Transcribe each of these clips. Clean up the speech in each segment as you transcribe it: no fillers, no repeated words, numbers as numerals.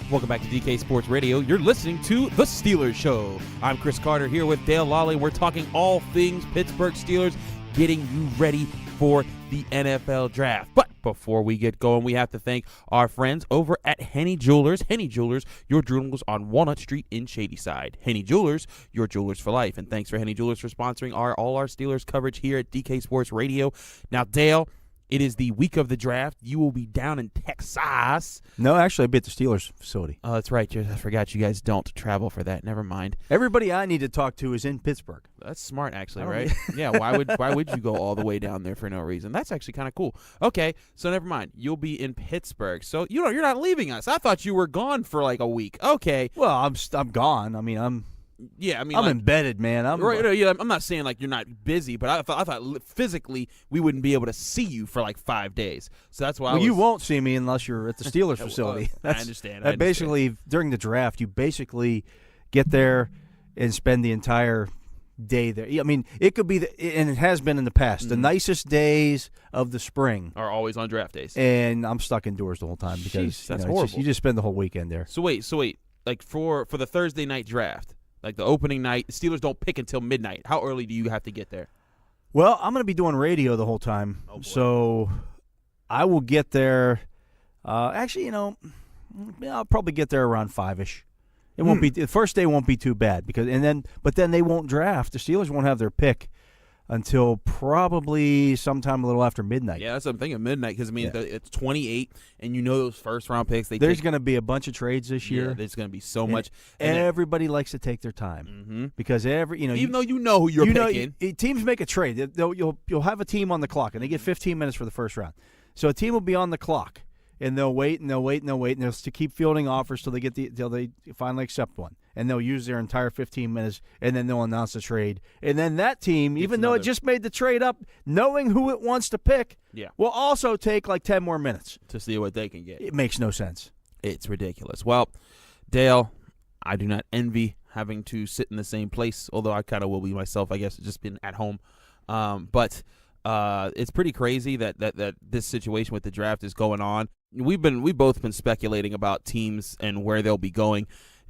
Welcome back to DK Sports Radio. You're listening to The Steelers Show. I'm Chris Carter here with Dale Lolley. We're talking all things Pittsburgh Steelers, getting you ready for the NFL Draft. But before we get going, we have to thank our friends over at Henny Jewelers. Henny Jewelers, your jewelers on Walnut Street in Shadyside. Henny Jewelers, your jewelers for life. And thanks for Henny Jewelers for sponsoring all our Steelers coverage here at DK Sports Radio. Now, Dale, it is the week of the draft. You will be down in Texas. No, actually, I'll be at the Steelers facility. Oh, that's right. I forgot you guys don't travel for that. Never mind. Everybody I need to talk to is in Pittsburgh. That's smart, actually, right? Yeah, why would you go all the way down there for no reason? That's actually kind of cool. Okay, so never mind. You'll be in Pittsburgh. So, you're not leaving us. I thought you were gone for like a week. Okay. Well, I'm gone. I mean, I'm embedded, man. I'm not saying like you're not busy, but I thought physically we wouldn't be able to see you for like 5 days. So that's why. Well, you won't see me unless you're at the Steelers facility. I understand. Basically, during the draft, you basically get there and spend the entire day there. I mean, it could be, and it has been in the past, the nicest days of the spring are always on draft days. And I'm stuck indoors the whole time because that's horrible. You just spend the whole weekend there. So wait, like for the Thursday night draft. Like the opening night, the Steelers don't pick until midnight. How early do you have to get there? Well, I'm going to be doing radio the whole time, so I will get there. Actually, I'll probably get there around 5-ish. It won't be the first day. Won't be too bad but then they won't draft. The Steelers won't have their pick until probably sometime a little after midnight. Yeah, that's what I'm thinking, midnight, because, it's 28, and those first-round picks. There's going to be a bunch of trades this year. Yeah, there's going to be so much. And everybody likes to take their time because even though you know who you're picking. Teams make a trade. You'll have a team on the clock, and they get 15 minutes for the first round. So a team will be on the clock, and they'll wait, and they'll keep fielding offers till they finally accept one. And they'll use their entire 15 minutes, and then they'll announce the trade. And then that team, even though it just made the trade up, knowing who it wants to pick, will also take like 10 more minutes. To see what they can get. It makes no sense. It's ridiculous. Well, Dale, I do not envy having to sit in the same place, although I kind of will be myself, I guess, just been at home. But it's pretty crazy that this situation with the draft is going on. We've both been speculating about teams and where they'll be going.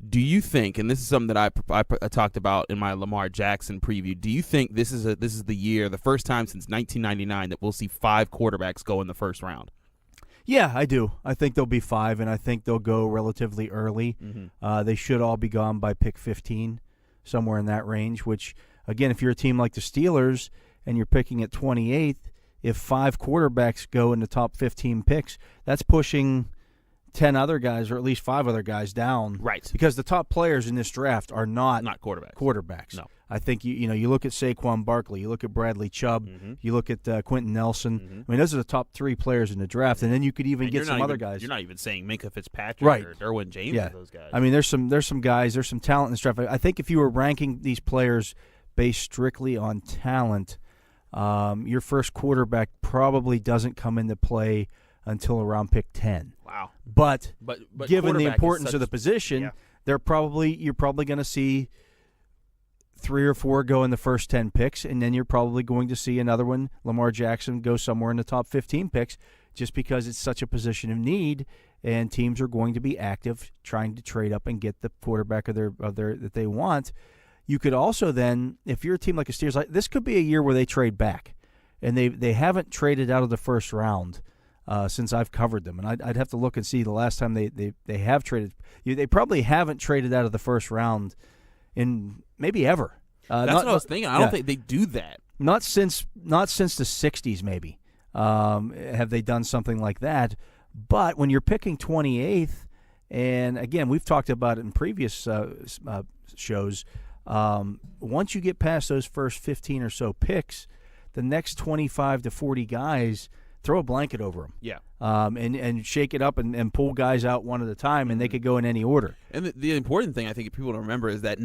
Do you think, and this is something that I talked about in my Lamar Jackson preview, do you think this is the year, the first time since 1999 that we'll see 5 quarterbacks go in the first round? Yeah, I do. I think there'll be 5, and I think they'll go relatively early. They should all be gone by pick 15, somewhere in that range, which, again, if you're a team like the Steelers and you're picking at 28th, if 5 quarterbacks go in the top 15 picks, that's pushing 10 other guys, or at least 5 other guys down. Right. Because the top players in this draft are not quarterbacks. No. I think you look at Saquon Barkley, you look at Bradley Chubb, you look at Quentin Nelson. I mean, those are the top 3 players in the draft, and then you could even get some other guys. You're not even saying Minkah Fitzpatrick or Derwin James or those guys. I mean, there's some guys, there's some talent in this draft. I think if you were ranking these players based strictly on talent, your first quarterback probably doesn't come into play until around pick 10. Wow. But given the importance of the position, you're probably going to see 3 or 4 go in the first 10 picks, and then you're probably going to see another one, Lamar Jackson, go somewhere in the top 15 picks, just because it's such a position of need, and teams are going to be active trying to trade up and get the quarterback that they want. You could also then, if you're a team like a Steelers, this could be a year where they trade back, and they haven't traded out of the first round since I've covered them, and I'd have to look and see the last time they have traded. They probably haven't traded out of the first round in maybe ever. That's what I was thinking. I don't think they do that. Not since the 60s, maybe. Have they done something like that? But when you're picking 28th, and again, we've talked about it in previous shows. Once you get past those first 15 or so picks, the next 25 to 40 guys, throw a blanket over them. Yeah. And shake it up and pull guys out one at a time, and they could go in any order. And the important thing I think people to remember is that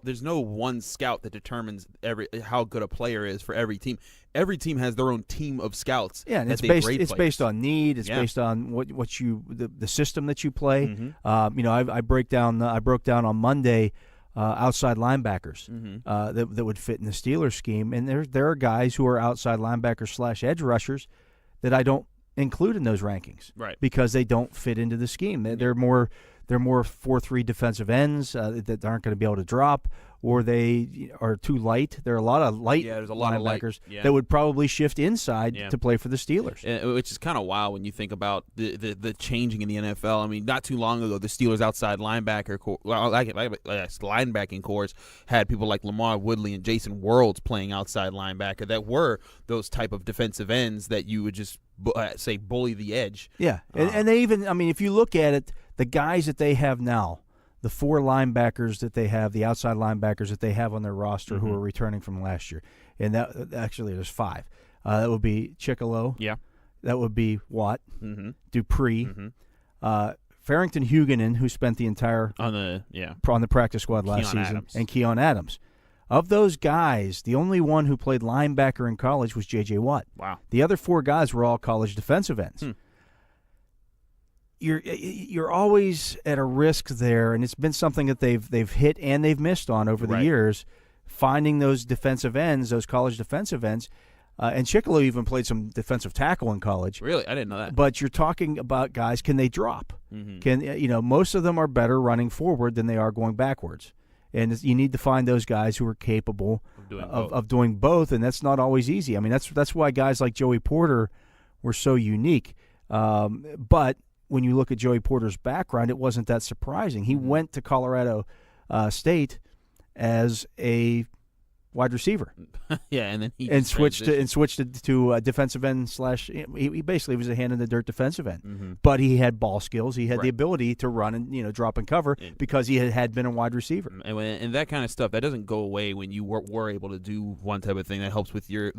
there's no one scout that determines how good a player is for every team. Every team has their own team of scouts. Yeah, and it's based on need. It's based on the system that you play. I broke down on Monday outside linebackers that would fit in the Steelers scheme, and there are guys who are outside linebackers / edge rushers that I don't include in those rankings, right? Because they don't fit into the scheme. They're more they're more 4-3 defensive ends that aren't going to be able to drop, or they are too light. There are a lot of light linebackers that would probably shift inside to play for the Steelers. Which is kind of wild when you think about the changing in the NFL. I mean, not too long ago, the Steelers outside linebacking corps had people like Lamar Woodley and Jason Worlds playing outside linebacker that were those type of defensive ends that you would just say bully the edge. Yeah, and they even, I mean, if you look at it, the guys that they have now, the 4 linebackers that they have, the outside linebackers that they have on their roster who are returning from last year, and that actually there's 5. That would be Chickalo. Yeah. That would be Watt, Dupree, Farrington Huguenin, who spent the entire on the practice squad last season, and Keon Adams. Of those guys, the only one who played linebacker in college was J.J. Watt. Wow. The other 4 guys were all college defensive ends. You're always at a risk there, and it's been something that they've hit and they've missed on over the years, finding those defensive ends, those college defensive ends. And Chickalo even played some defensive tackle in college. Really? I didn't know that. But you're talking about guys, can they drop? Most of them are better running forward than they are going backwards. And you need to find those guys who are capable of doing both, and that's not always easy. I mean, that's why guys like Joey Porter were so unique. But when you look at Joey Porter's background, it wasn't that surprising. He went to Colorado State as a wide receiver. And then he switched to a defensive end slash. He basically was a hand in the dirt defensive end, but he had ball skills. He had the ability to run and drop and cover because he had been a wide receiver. And that kind of stuff that doesn't go away when you were able to do one type of thing that helps with your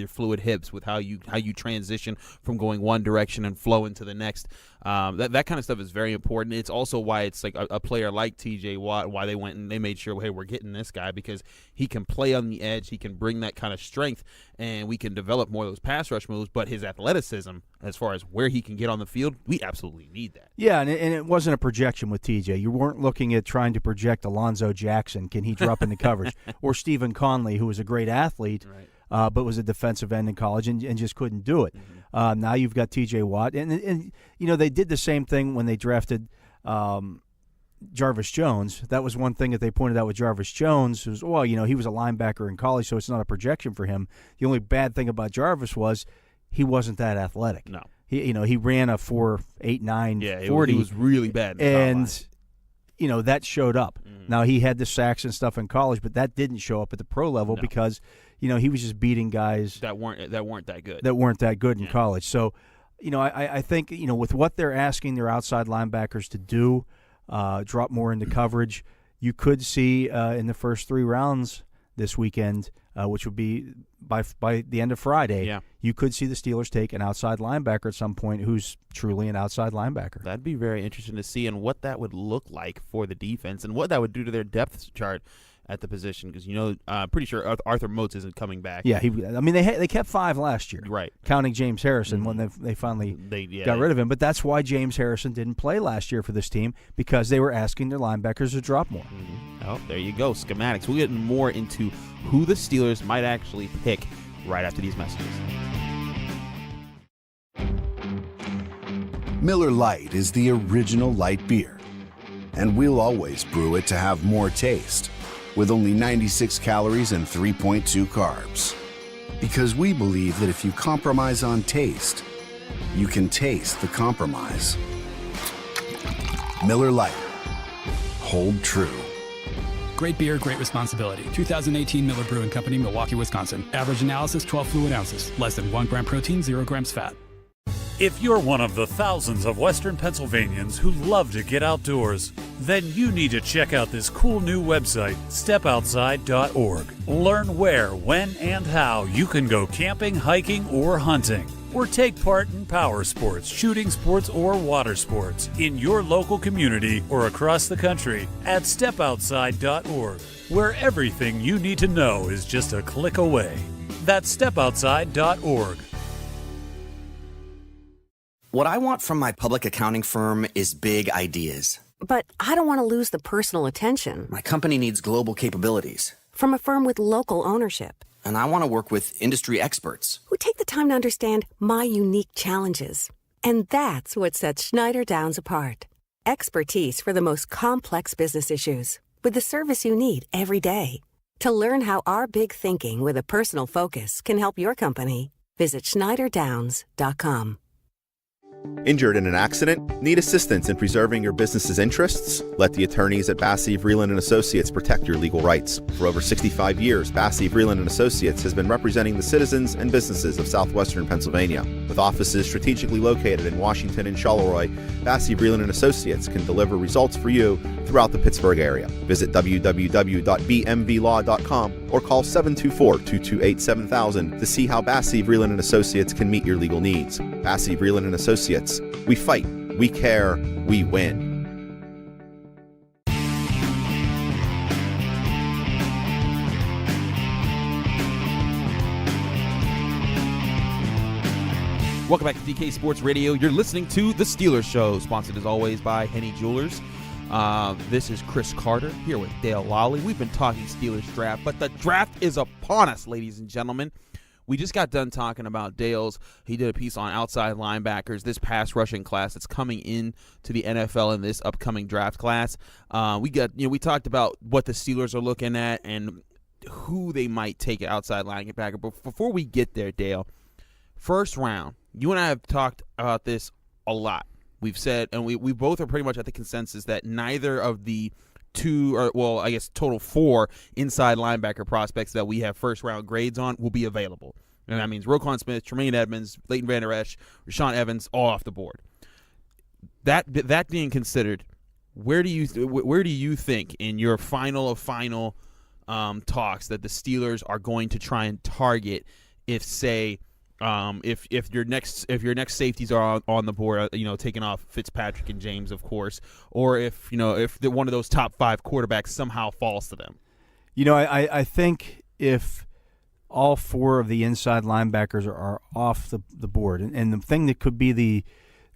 fluid hips, with how you transition from going one direction and flow into the next. That kind of stuff is very important. It's also why it's like a player like T.J. Watt, why they went and they made sure, hey, we're getting this guy because he can play on the edge, he can bring that kind of strength, and we can develop more of those pass rush moves. But his athleticism, as far as where he can get on the field, we absolutely need that. Yeah, and it wasn't a projection with T.J. You weren't looking at trying to project Alonzo Jackson. Can he drop into coverage? Or Stephen Conley, who was a great athlete, but was a defensive end in college and just couldn't do it. Now you've got T.J. Watt. And they did the same thing when they drafted Jarvis Jones. That was one thing that they pointed out with Jarvis Jones. Was, he was a linebacker in college, so it's not a projection for him. The only bad thing about Jarvis was he wasn't that athletic. No. He ran a 4.89 40. He was really bad. And that showed up. Now he had the sacks and stuff in college, but that didn't show up at the pro level because he was just beating guys that weren't that good. That weren't that good in college. So, I think with what they're asking their outside linebackers to do, drop more into coverage, you could see in the first 3 rounds this weekend, which would be by the end of Friday, you could see the Steelers take an outside linebacker at some point who's truly an outside linebacker. That'd be very interesting to see, and what that would look like for the defense and what that would do to their depth chart at the position, because I'm pretty sure Arthur Motes isn't coming back. Yeah, they kept 5 last year, right? Counting James Harrison when they finally got rid of him. But that's why James Harrison didn't play last year for this team, because they were asking their linebackers to drop more. Oh, there you go, schematics. We'll get more into who the Steelers might actually pick right after these messages. Miller Lite is the original light beer, and we'll always brew it to have more taste, with only 96 calories and 3.2 carbs. Because we believe that if you compromise on taste, you can taste the compromise. Miller Lite. Hold true. Great beer, great responsibility. 2018 Miller Brewing Company, Milwaukee, Wisconsin. Average analysis, 12 fluid ounces. Less than 1 gram protein, 0 grams fat. If you're one of the thousands of Western Pennsylvanians who love to get outdoors, then you need to check out this cool new website, stepoutside.org. Learn where, when, and how you can go camping, hiking, or hunting, or take part in power sports, shooting sports, or water sports in your local community or across the country at stepoutside.org, where everything you need to know is just a click away. That's stepoutside.org. What I want from my public accounting firm is big ideas. But I don't want to lose the personal attention. My company needs global capabilities. From a firm with local ownership. And I want to work with industry experts. Who take the time to understand my unique challenges. And that's what sets Schneider Downs apart. Expertise for the most complex business issues with the service you need every day. To learn how our big thinking with a personal focus can help your company, visit SchneiderDowns.com. Injured in an accident? Need assistance in preserving your business's interests? Let the attorneys at Bassey, Vreeland & Associates protect your legal rights. For over 65 years, Bassey, Vreeland & Associates has been representing the citizens and businesses of southwestern Pennsylvania. With offices strategically located in Washington and Charleroi, Bassey, Vreeland & Associates can deliver results for you throughout the Pittsburgh area. Visit www.bmvlaw.com or call 724-228-7000 to see how Bassey, Vreeland & Associates can meet your legal needs. Bassey, Vreeland & Associates. We fight, we care, we win. Welcome back to DK Sports Radio. You're listening to The Steelers Show, sponsored as always by Henny Jewelers. This is Chris Carter here with Dale Lolley. We've been talking Steelers draft, but the draft is upon us, ladies and gentlemen. We just got done talking about Dale's. He did a piece on outside linebackers, this pass rushing class that's coming in to the NFL in this upcoming draft class. We talked about what the Steelers are looking at and who they might take outside linebacker. But before we get there, Dale, first round, you and I have talked about this a lot. We've said, and we both are pretty much at the consensus that neither of the total 4 inside linebacker prospects that we have first-round grades on will be available. And that means Roquan Smith, Tremaine Edmonds, Leighton Vander Esch, Rashaan Evans, all off the board. That being considered, where do you think in your final talks that the Steelers are going to try and target if, say, if your next safeties are on the board, taking off Fitzpatrick and James, of course, or if one of those top 5 quarterbacks somehow falls to them? I think if all 4 of the inside linebackers are off the board, and the thing that could be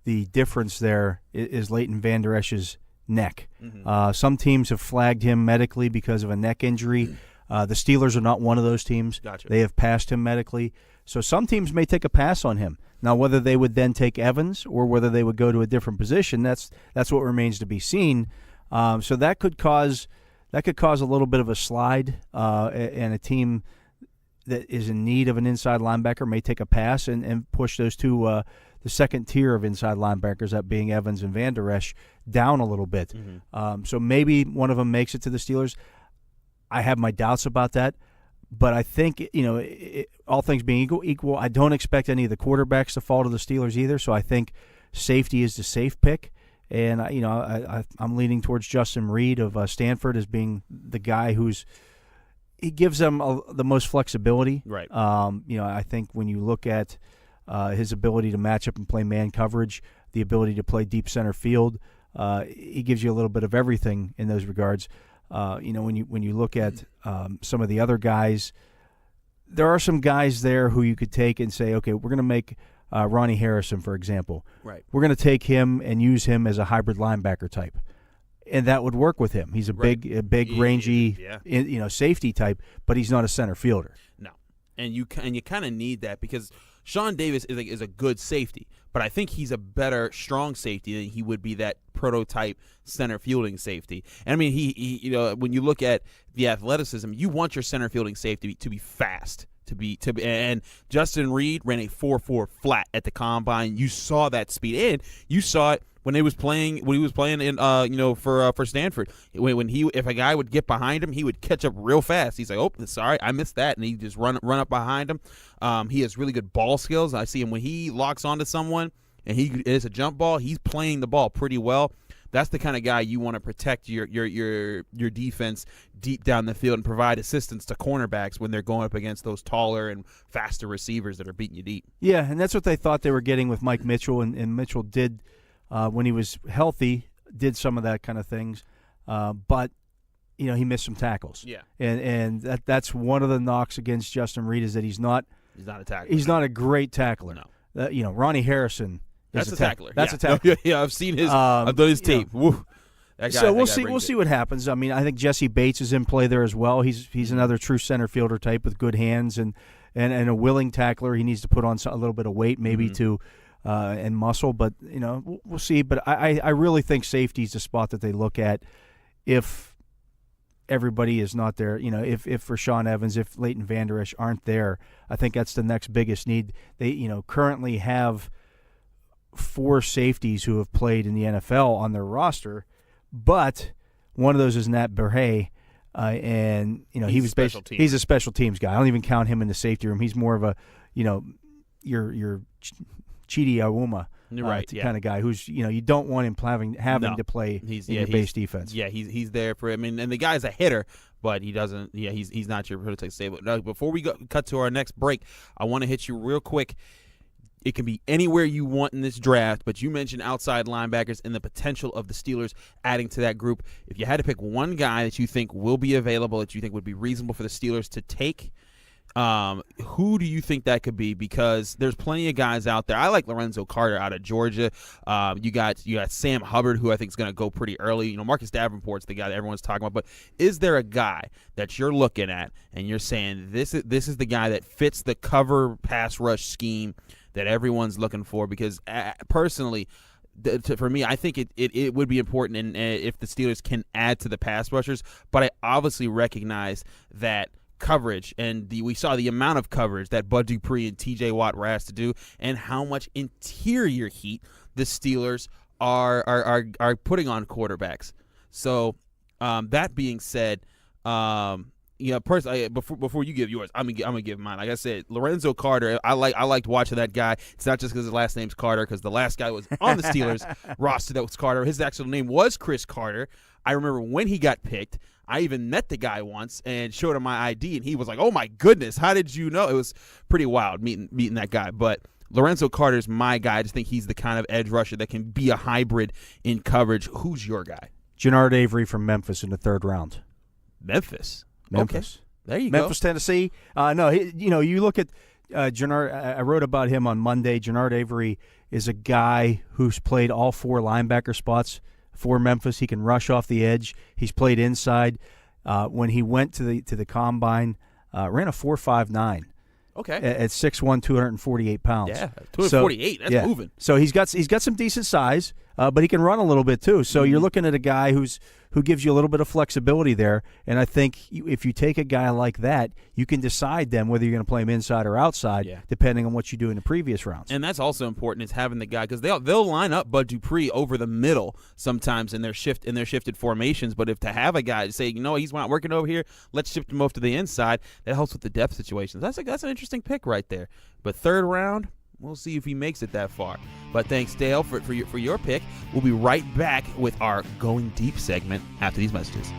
the difference there is Leighton Vander Esch's neck. Mm-hmm. Some teams have flagged him medically because of a neck injury. The Steelers are not one of those teams. Gotcha. They have passed him medically. So some teams may take a pass on him. Now, whether they would then take Evans or whether they would go to a different position, that's what remains to be seen. So that could cause a little bit of a slide, and a team that is in need of an inside linebacker may take a pass and push those two, the second tier of inside linebackers, that being Evans and Vander Esch, down a little bit. Mm-hmm. So maybe one of them makes it to the Steelers. I have my doubts about that. But I think, all things being equal, I don't expect any of the quarterbacks to fall to the Steelers either. So I think safety is the safe pick. And, I'm leaning towards Justin Reed of Stanford as being the guy he gives them the most flexibility. Right. I think when you look at his ability to match up and play man coverage, the ability to play deep center field, he gives you a little bit of everything in those regards. When you look at some of the other guys, there are some guys there who you could take and say, okay, we're going to make Ronnie Harrison, for example. Right. We're going to take him and use him as a hybrid linebacker type, and that would work with him. He's a big, rangy, safety type, but he's not a center fielder. No, and you kind of need that because Sean Davis is a good safety, but I think he's a better strong safety than he would be that prototype center fielding safety. And I mean, he when you look at the athleticism, you want your center fielding safety to be fast. And Justin Reed ran a 4.4 flat at the combine. You saw that speed, and you saw it when he was playing in for Stanford. If a guy would get behind him, he would catch up real fast. He's like, oh, sorry, I missed that, and he just run up behind him. He has really good ball skills. I see him when he locks onto someone and it's a jump ball. He's playing the ball pretty well. That's the kind of guy you want to protect your defense deep down the field and provide assistance to cornerbacks when they're going up against those taller and faster receivers that are beating you deep. Yeah, and that's what they thought they were getting with Mike Mitchell, and Mitchell did, when he was healthy, did some of that kind of things. But, he missed some tackles. Yeah. And that's one of the knocks against Justin Reed is that he's not a tackler. He's not a great tackler. No. Ronnie Harrison. That's a tackler. That's a tackler. Yeah, I've seen his. I've done his tape. Woo. So we'll see. We'll see what happens. I mean, I think Jesse Bates is in play there as well. He's another true center fielder type with good hands and a willing tackler. He needs to put on a little bit of weight maybe to and muscle. But, we'll see. But I really think safety is the spot that they look at if everybody is not there. If Rashaan Evans, if Leighton Vander Esch aren't there, I think that's the next biggest need. They, currently have 4 safeties who have played in the NFL on their roster, but one of those is Nat Berhe, and he's a special teams guy. I don't even count him in the safety room. He's more of a your Chidi Awuma kind of guy who's you don't want him having to play in your base defense. Yeah, he's there for. I mean, and the guy's a hitter, but he doesn't. Yeah, he's not your prototype stable. Now, before we cut to our next break, I want to hit you real quick. It can be anywhere you want in this draft, but you mentioned outside linebackers and the potential of the Steelers adding to that group. If you had to pick one guy that you think will be available, that you think would be reasonable for the Steelers to take, who do you think that could be? Because there's plenty of guys out there. I like Lorenzo Carter out of Georgia. You got Sam Hubbard, who I think is going to go pretty early. Marcus Davenport's the guy that everyone's talking about. But is there a guy that you're looking at and you're saying this is the guy that fits the cover pass rush scheme that everyone's looking for? Because personally, for me, I think it would be important if the Steelers can add to the pass rushers. But I obviously recognize that coverage, and we saw the amount of coverage that Bud Dupree and T.J. Watt were asked to do, and how much interior heat the Steelers are putting on quarterbacks. So that being said, personally, before you give yours, I'm gonna give mine. Like I said, Lorenzo Carter, I liked watching that guy. It's not just because his last name's Carter, because the last guy was on the Steelers roster that was Carter. His actual name was Chris Carter. I remember when he got picked, I even met the guy once and showed him my ID, and he was like, "Oh my goodness, how did you know?" It was pretty wild meeting that guy. But Lorenzo Carter's my guy. I just think he's the kind of edge rusher that can be a hybrid in coverage. Who's your guy? Jannard Avery from Memphis in the 3rd round. Memphis. Okay. There you go. Memphis, Tennessee. You look at Jannard. I wrote about him on Monday. Jannard Avery is a guy who's played all 4 linebacker spots for Memphis. He can rush off the edge. He's played inside. When he went to the combine, ran a 4.59. Okay. At 6'1", 248 pounds. Yeah, 248. That's moving. So he's got some decent size, but he can run a little bit too. So you're looking at a guy who gives you a little bit of flexibility there. And I think if you take a guy like that, you can decide then whether you're going to play him inside or outside, depending on what you do in the previous rounds. And that's also important, is having the guy, because they'll line up Bud Dupree over the middle sometimes in their shifted formations. But if to have a guy to say, he's not working over here, let's shift him over to the inside, that helps with the depth situations. That's an interesting pick right there. But 3rd round, we'll see if he makes it that far. But thanks, Dale, for your pick. We'll be right back with our Going Deep segment after these messages.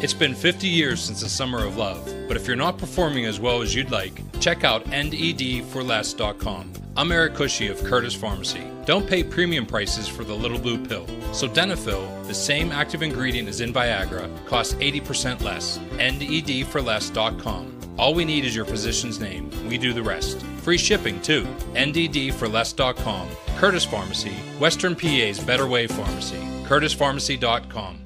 It's been 50 years since the Summer of Love, but if you're not performing as well as you'd like, check out endedforless.com. I'm Eric Cushy of Curtis Pharmacy. Don't pay premium prices for the little blue pill. So Denafil, the same active ingredient as in Viagra, costs 80% less. endedforless.com. All we need is your physician's name. We do the rest. Free shipping, too. NDDforless.com. Curtis Pharmacy, Western PA's Better Way Pharmacy. CurtisPharmacy.com.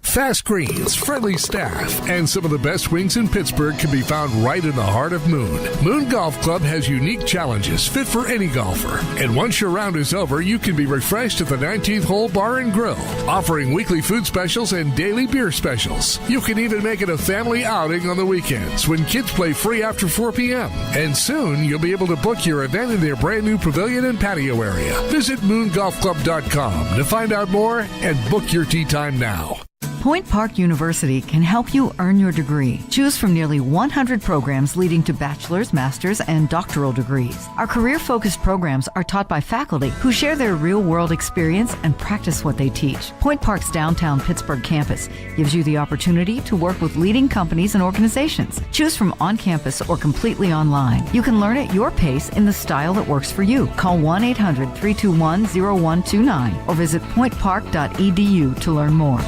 Fast greens, friendly staff, and some of the best wings in Pittsburgh can be found right in the heart of Moon. Moon Golf Club has unique challenges fit for any golfer. And once your round is over, you can be refreshed at the 19th Hole Bar and Grill, offering weekly food specials and daily beer specials. You can even make it a family outing on the weekends when kids play free after 4 p.m. And soon, you'll be able to book your event in their brand new pavilion and patio area. Visit moongolfclub.com to find out more and book your tee time now. Point Park University can help you earn your degree. Choose from nearly 100 programs leading to bachelor's, master's, and doctoral degrees. Our career-focused programs are taught by faculty who share their real-world experience and practice what they teach. Point Park's downtown Pittsburgh campus gives you the opportunity to work with leading companies and organizations. Choose from on-campus or completely online. You can learn at your pace in the style that works for you. Call 1-800-321-0129 or visit pointpark.edu to learn more.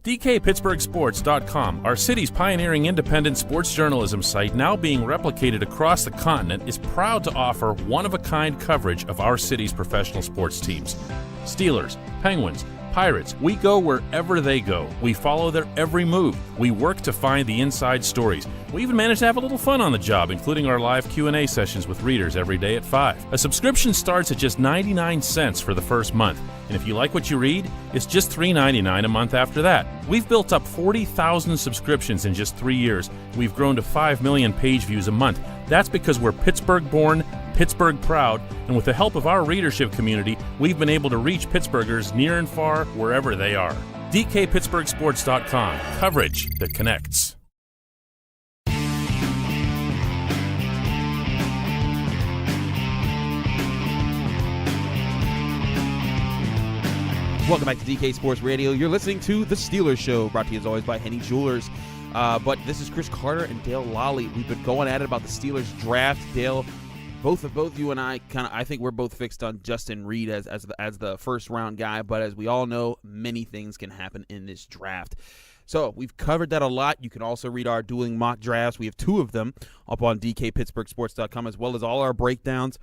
DKPittsburghSports.com, our city's pioneering independent sports journalism site, now being replicated across the continent, is proud to offer one-of-a-kind coverage of our city's professional sports teams. Steelers, Penguins, Pirates, we go wherever they go. We follow their every move. We work to find the inside stories. We even managed to have a little fun on the job, including our live Q&A sessions with readers every day at 5. A subscription starts at just 99 cents for the first month, and if you like what you read, it's just $3.99 a month after that. We've built up 40,000 subscriptions in just 3 years. We've grown to 5 million page views a month. That's because we're Pittsburgh-born, Pittsburgh proud, and with the help of our readership community, we've been able to reach Pittsburghers near and far wherever they are. DKPittsburghSports.com. Coverage that connects. Welcome back to DK Sports Radio. You're listening to The Steelers Show, brought to you as always by Henny Jewelers. But this is Chris Carter and Dale Lolley. We've been going at it about the Steelers draft. Dale, both you and I I think we're both fixed on Justin Reed as the first round guy. But as we all know, many things can happen in this draft. So we've covered that a lot. You can also read our dueling mock drafts. We have 2 of them up on DKPittsburghSports.com, as well as all our breakdowns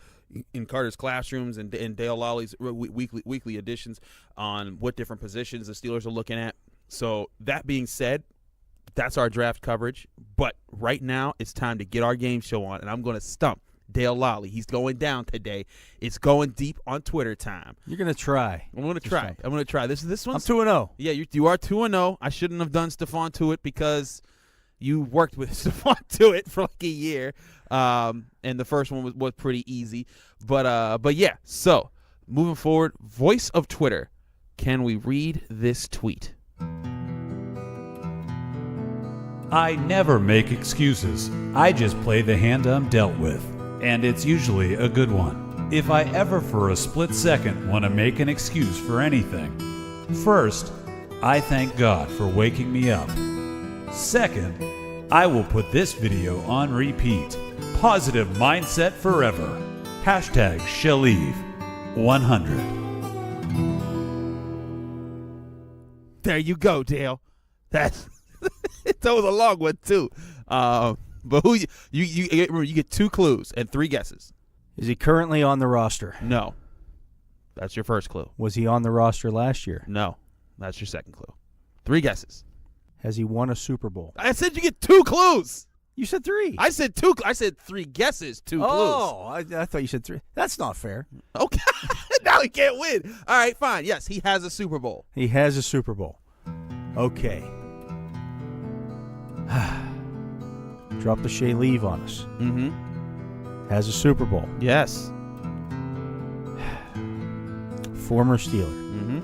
in Carter's classrooms and Dale Lolley's weekly editions on what different positions the Steelers are looking at. So that being said, that's our draft coverage. But right now, it's time to get our game show on, and I'm going to stump Dale Lolley. He's going down today. It's going deep on Twitter time. You're going to try. I'm going to try. I'm going to try. This one's. I'm 2-0. Yeah, you are 2-0. I shouldn't have done Stephon Tuitt because you worked with Stephon Tuitt for like a year, and the first one was pretty easy. But yeah. So moving forward, voice of Twitter. Can we read this tweet? I never make excuses. I just play the hand I'm dealt with, and it's usually a good one. If I ever for a split second want to make an excuse for anything, first, I thank God for waking me up. Second, I will put this video on repeat. Positive mindset forever. #Shaleeve100. There you go, Dale. That was a long one too. But who you get 2 clues and 3 guesses. Is he currently on the roster? No. That's your first clue. Was he on the roster last year? No. That's your second clue. 3 guesses. Has he won a Super Bowl? I said you get 2 clues. You said 3. I said 2. I said 3 guesses, 2 clues. Oh, I thought you said 3. That's not fair. Okay. Now he can't win. All right, fine. Yes, he has a Super Bowl. He has a Super Bowl. Okay. Drop the Shaleeve on us. Mm-hmm. Has a Super Bowl. Yes. Former Steeler. Mm-hmm.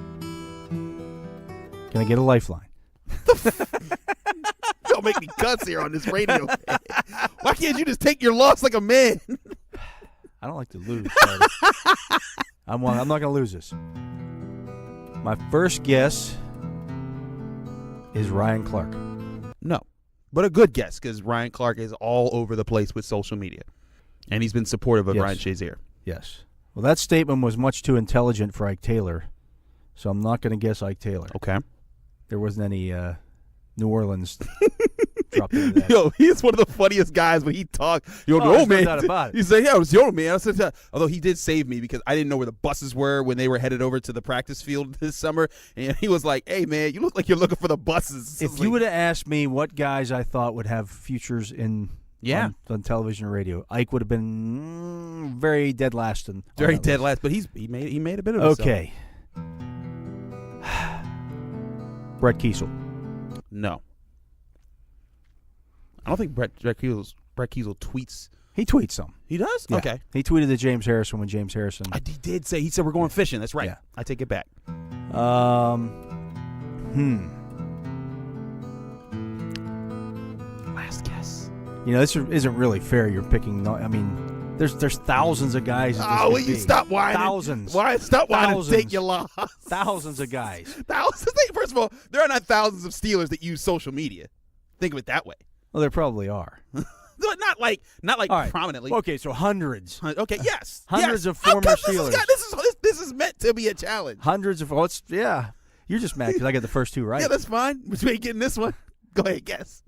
Can I get a lifeline? Don't make me cuss here on this radio. Why can't you just take your loss like a man? I don't like to lose. I'm not going to lose this. My first guess is Ryan Clark. No. But a good guess, because Ryan Clark is all over the place with social media. And he's been supportive of Ryan Shazier. Yes. Well, that statement was much too intelligent for Ike Taylor, so I'm not going to guess Ike Taylor. Okay. There wasn't any New Orleans dropped into that. Yo, he's one of the funniest guys when he talks. No man. doubt about it. He said, yeah, it was yo, man. I said, although he did save me because I didn't know where the buses were when they were headed over to the practice field this summer. And he was like, hey, man, you look like you're looking for the buses. If you would have asked me what guys I thought would have futures on television or radio, Ike would have been very dead last. Very dead last, but he made a bit of himself. Okay. Brett Kiesel. No. I don't think Brett Kiesel tweets. He tweets some. He does? Yeah. Okay. He tweeted to James Harrison when James Harrison. He did say, he said we're going fishing. That's right. Yeah. I take it back. Last guess. You know, this isn't really fair. You're picking. I mean, there's thousands of guys. Oh, will you stop whining? Thousands. Why? Stop whining and take your loss. Thousands of guys. Thousands. First of all, there are not thousands of Steelers that use social media. Think of it that way. Well, there probably are. Not like right. Prominently. Okay, so hundreds. Okay, yes. Hundreds of former Steelers. This is meant to be a challenge. Hundreds of. Yeah. You're just mad because I got the first 2 right. Yeah, that's fine. But you ain't getting this one. Go ahead, guess.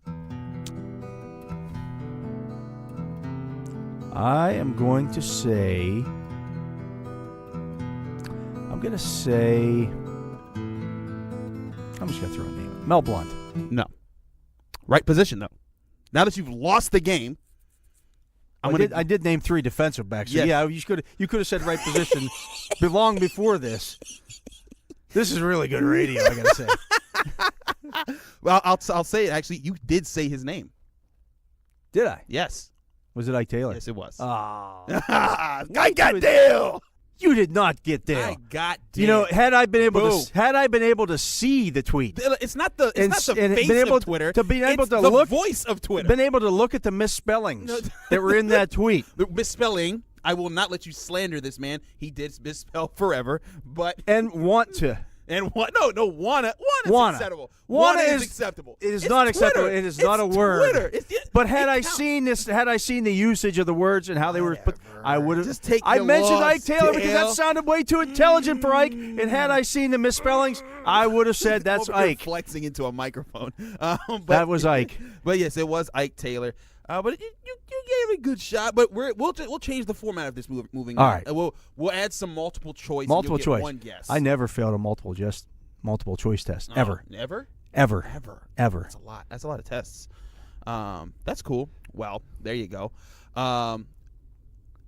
I am going to say. I'm just going to throw a name. Mel Blount. No. Right position, though. Now that you've lost the game, I did name 3 defensive backs. So yeah, you could have said right position long before this. This is really good radio, I gotta say. Well, I'll say it. Actually, you did say his name. Did I? Yes. Was it Ike Taylor? Yes, it was. Oh. I got Dale. You did not get Dale. I got Dale. You know, had I been able to see the tweet, it's not the face of Twitter. To be able it's to the look, voice of Twitter. Been able to look at the misspellings that were in that tweet. The misspelling. I will not let you slander this man. He did misspell forever, and want to. And what? No, wanna is acceptable. Wanna is acceptable. It is not acceptable. It is not a word. But had I seen the usage of the words and how they were put, I would have. Just take. I mentioned loss, Ike Taylor Dale. because that sounded way too intelligent for Ike. And had I seen the misspellings, I would have said that's Ike. Flexing into a microphone. That was Ike. But yes, it was Ike Taylor. But you gave it a good shot. But we'll change the format of this moving All on. right. We'll add some multiple choice. Multiple and you'll choice. Get one guess. I never failed a multiple choice test ever. Never. Ever. That's a lot. That's a lot of tests. That's cool. Well, there you go.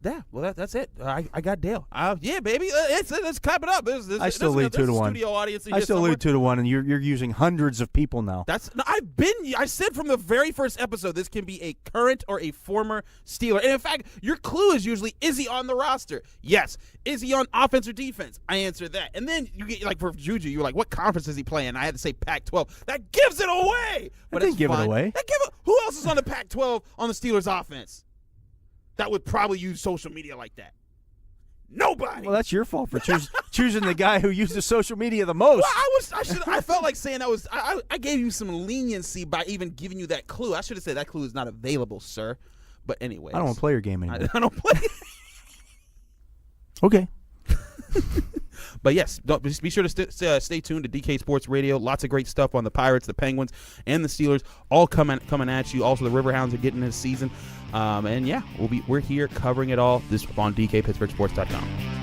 Yeah, well, that's it. I got Dale. Yeah, baby. Let's clap it up. I still lead 2-1. Studio audience. I still lead 2-1, and you're using hundreds of people now. I said from the very first episode, this can be a current or a former Steeler. And in fact, your clue is usually, is he on the roster? Yes. Is he on offense or defense? I answered that. And then you get, like, for Juju, you were like, what conference is he playing? I had to say Pac-12. That gives it away. But I didn't give it away. Who else is on the Pac-12 on the Steelers offense that would probably use social media like that? Nobody. Well, that's your fault for choosing the guy who uses social media the most. Well, I felt like saying I gave you some leniency by even giving you that clue. I should have said that clue is not available, sir. But anyway, I don't want to play your game anymore. I don't play. Okay. But yes, just be sure to stay tuned to DK Sports Radio. Lots of great stuff on the Pirates, the Penguins, and the Steelers, all coming at you. Also, the Riverhounds are getting this season, and yeah, we're here covering it all. This on DKPittsburghSports.com.